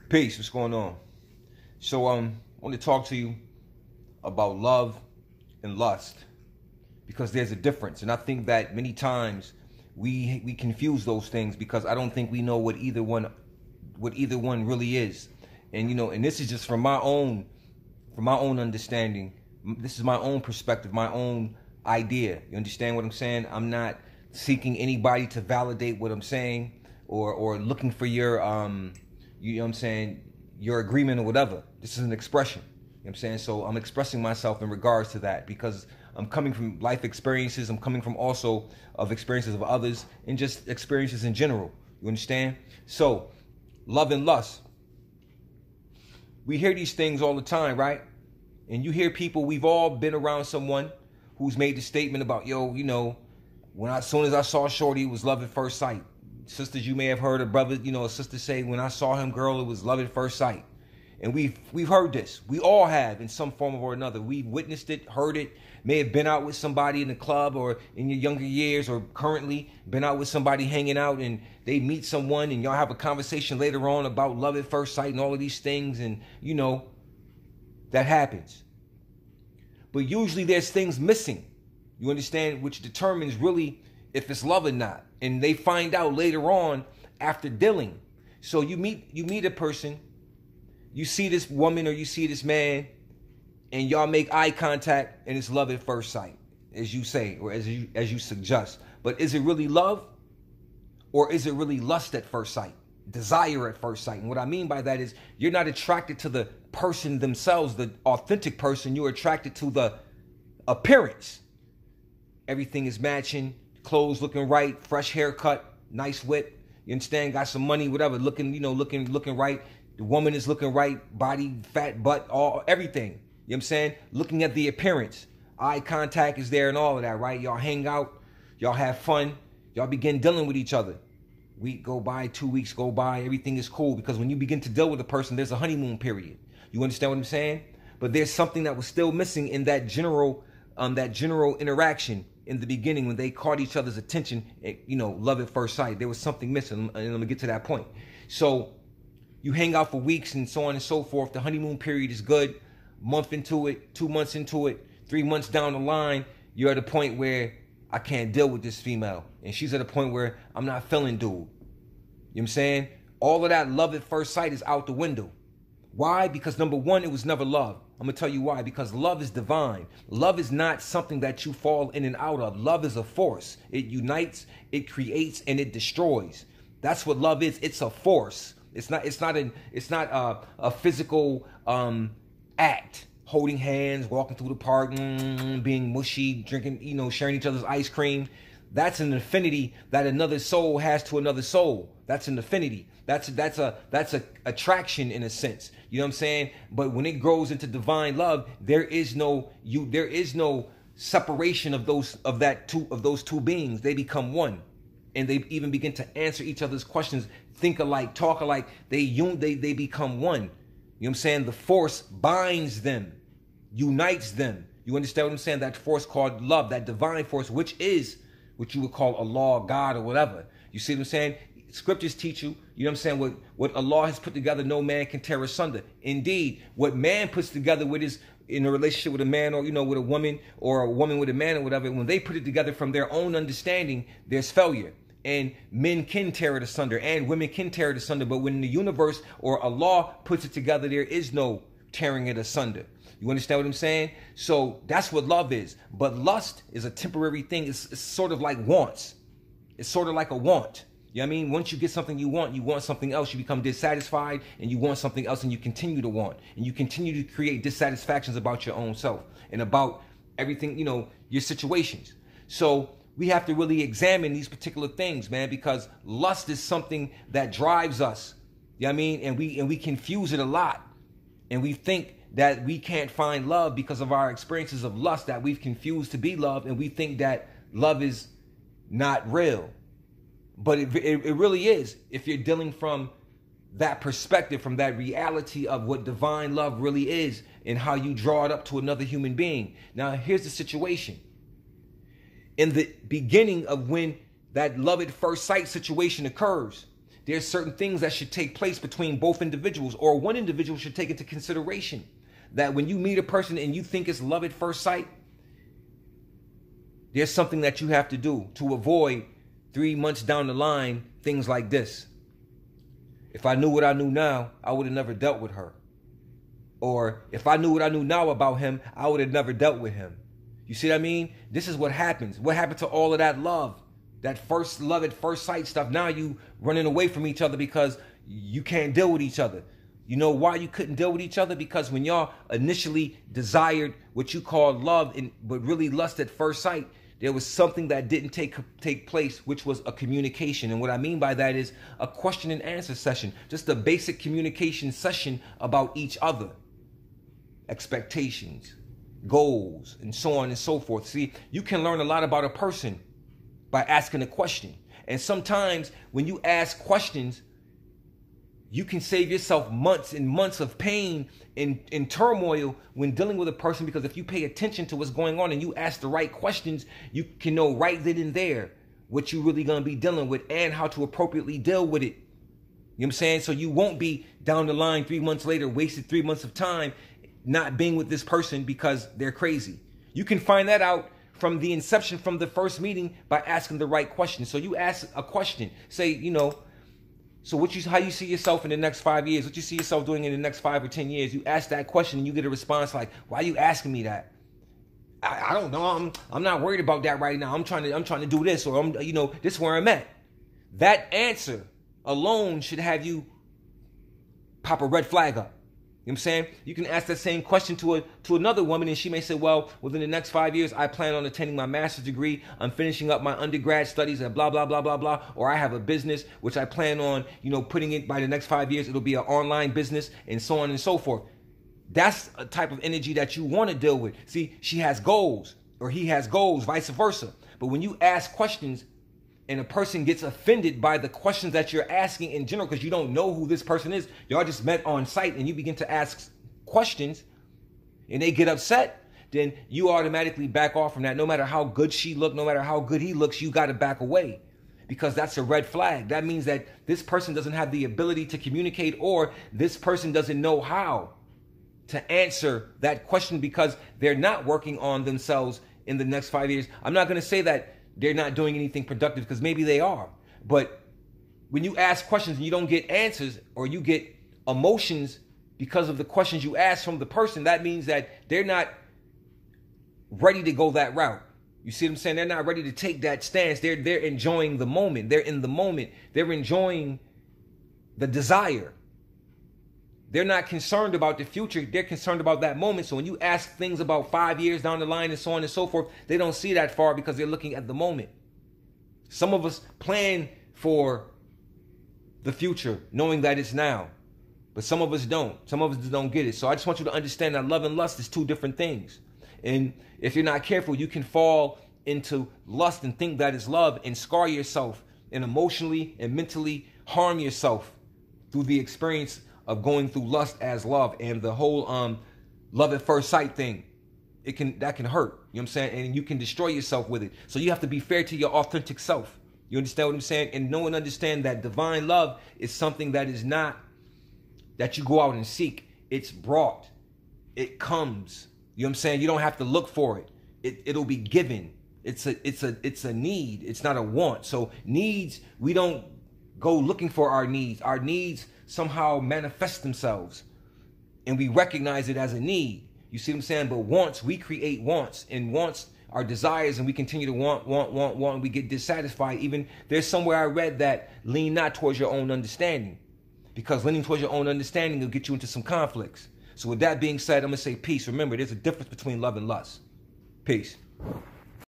Peace, what's going on? So I want to talk to you about love and lust because there's a difference, and I think that many times we confuse those things because I don't think we know what either one really is. And and this is just from my own understanding. This is my own perspective, my own idea. You understand what I'm saying? I'm not seeking anybody to validate what I'm saying or looking for your you know what I'm saying, your agreement or whatever. This is an expression. You know what I'm saying? So I'm expressing myself in regards to that because I'm coming from life experiences. I'm coming from also of experiences of others and just experiences in general. You understand? So love and lust. We hear these things all the time, right? And you hear people, we've all been around someone who's made the statement about, as soon as I saw Shorty, it was love at first sight. Sisters, you may have heard a brother, a sister say, when I saw him, girl, it was love at first sight. And we've heard this. We all have in some form or another. We've witnessed it, heard it, may have been out with somebody in the club or in your younger years or currently been out with somebody hanging out and they meet someone and y'all have a conversation later on about love at first sight and all of these things and, that happens. But usually there's things missing, you understand, which determines really if it's love or not. And they find out later on after dealing. So you meet a person, you see this woman or you see this man, and y'all make eye contact and it's love at first sight, as you say, or as you suggest. But is it really love? Or is it really lust at first sight? Desire at first sight? And what I mean by that is you're not attracted to the person themselves, the authentic person. You're attracted to the appearance. Everything is matching. Clothes looking right, fresh haircut, nice whip. You understand? Got some money, whatever. Looking right. The woman is looking right. Body, fat, butt, everything. You know what I'm saying? Looking at the appearance. Eye contact is there and all of that, right? Y'all hang out. Y'all have fun. Y'all begin dealing with each other. Week go by, 2 weeks go by. Everything is cool because when you begin to deal with a person, there's a honeymoon period. You understand what I'm saying? But there's something that was still missing in that general interaction. In the beginning, when they caught each other's attention, love at first sight, there was something missing, and I'm gonna get to that point. So you hang out for weeks and so on and so forth. The honeymoon period is good. Month into it, 2 months into it, 3 months down the line, you're at a point where I can't deal with this female, and she's at a point where I'm not feeling dude. You know what I'm saying? All of that love at first sight is out the window. Why? Because number one, it was never love. I'm going to tell you why. Because love is divine. Love is not something that you fall in and out of. Love is a force. It unites, it creates, and it destroys. That's what love is. It's a force. It's not a physical act. Holding hands, walking through the park, being mushy, drinking, sharing each other's ice cream. That's an affinity that another soul has to another soul. That's an affinity. That's a attraction in a sense. You know what I'm saying? But when it grows into divine love, there is no separation of those two beings. They become one. And they even begin to answer each other's questions, think alike, talk alike. They become one. You know what I'm saying? The force binds them, unites them. You understand what I'm saying? That force called love, that divine force, which is what you would call Allah, God, or whatever. You see what I'm saying? Scriptures teach you, you know what I'm saying, what Allah has put together, no man can tear asunder. Indeed, what man puts together with his, in a relationship with a man or, with a woman or a woman with a man or whatever, when they put it together from their own understanding, there's failure. And men can tear it asunder and women can tear it asunder. But when the universe or Allah puts it together, there is no tearing it asunder. You understand what I'm saying? So that's what love is. But lust is a temporary thing. It's sort of like wants. It's sort of like a want. You know what I mean? Once you get something you want something else, you become dissatisfied and you want something else and you continue to want. And you continue to create dissatisfactions about your own self and about everything, your situations. So we have to really examine these particular things, man, because lust is something that drives us. You know what I mean? And we confuse it a lot. And we think that we can't find love because of our experiences of lust that we've confused to be love. And we think that love is not real. But it really is if you're dealing from that perspective, from that reality of what divine love really is and how you draw it up to another human being. Now, here's the situation. In the beginning of when that love at first sight situation occurs, there's certain things that should take place between both individuals, or one individual should take into consideration that when you meet a person and you think it's love at first sight, there's something that you have to do to avoid 3 months down the line things like this. If I knew what I knew now, I would have never dealt with her. Or if I knew what I knew now about him, I would have never dealt with him. You see what I mean? This is what happens. What happened to all of that love? That first love at first sight stuff. Now you running away from each other because you can't deal with each other. You know why you couldn't deal with each other? Because when y'all initially desired what you call love, but really lust at first sight, there was something that didn't take place, which was a communication. And what I mean by that is a question and answer session. Just a basic communication session about each other. Expectations, goals, and so on and so forth. See, you can learn a lot about a person by asking a question. And sometimes when you ask questions, you can save yourself months and months of pain and turmoil when dealing with a person, because if you pay attention to what's going on and you ask the right questions, you can know right then and there what you're really going to be dealing with and how to appropriately deal with it. You know what I'm saying? So you won't be down the line 3 months later, wasted 3 months of time not being with this person because they're crazy. You can find that out from the inception, from the first meeting, by asking the right question. So you ask a question, say, you know, so how you see yourself in the next 5 years, what you see yourself doing in the next 5 or 10 years, you ask that question and you get a response like, why are you asking me that? I don't know. I'm not worried about that right now. I'm trying to do this, or this is where I'm at. That answer alone should have you pop a red flag up. You know what I'm saying? You can ask that same question to another woman and she may say, well, within the next 5 years, I plan on attending my master's degree. I'm finishing up my undergrad studies and blah, blah, blah, blah, blah. Or I have a business, which I plan on, putting it by the next 5 years. It'll be an online business and so on and so forth. That's a type of energy that you want to deal with. See, she has goals or he has goals, vice versa. But when you ask questions and a person gets offended by the questions that you're asking in general, because you don't know who this person is, y'all just met on site and you begin to ask questions and they get upset, then you automatically back off from that. No matter how good she look, no matter how good he looks, you got to back away, because that's a red flag. That means that this person doesn't have the ability to communicate, or this person doesn't know how to answer that question because they're not working on themselves in the next 5 years. I'm not going to say that they're not doing anything productive, because maybe they are. But when you ask questions and you don't get answers, or you get emotions because of the questions you ask from the person, that means that they're not ready to go that route. You see what I'm saying? They're not ready to take that stance. They're enjoying the moment. They're in the moment. They're enjoying the desire. They're not concerned about the future. They're concerned about that moment. So when you ask things about 5 years down the line and so on and so forth, they don't see that far because they're looking at the moment. Some of us plan for the future knowing that it's now, but some of us don't. Some of us don't get it. So I just want you to understand that love and lust is two different things. And if you're not careful, you can fall into lust and think that is love and scar yourself and emotionally and mentally harm yourself through the experience of going through lust as love. And the whole love at first sight thing, that can hurt. You know what I'm saying? And you can destroy yourself with it. So you have to be fair to your authentic self. You understand what I'm saying? And know and understand that divine love is something that is not that you go out and seek. It's brought. It comes. You know what I'm saying? You don't have to look for it. It'll be given. It's a need. It's not a want. So needs, we don't go looking for our needs. Our needs somehow manifest themselves and we recognize it as a need. You see what I'm saying? But wants, we create wants, and wants are desires, and we continue to want, and we get dissatisfied. Even there's somewhere I read that lean not towards your own understanding, because leaning towards your own understanding will get you into some conflicts. So with that being said, I'm going to say peace. Remember, there's a difference between love and lust. Peace.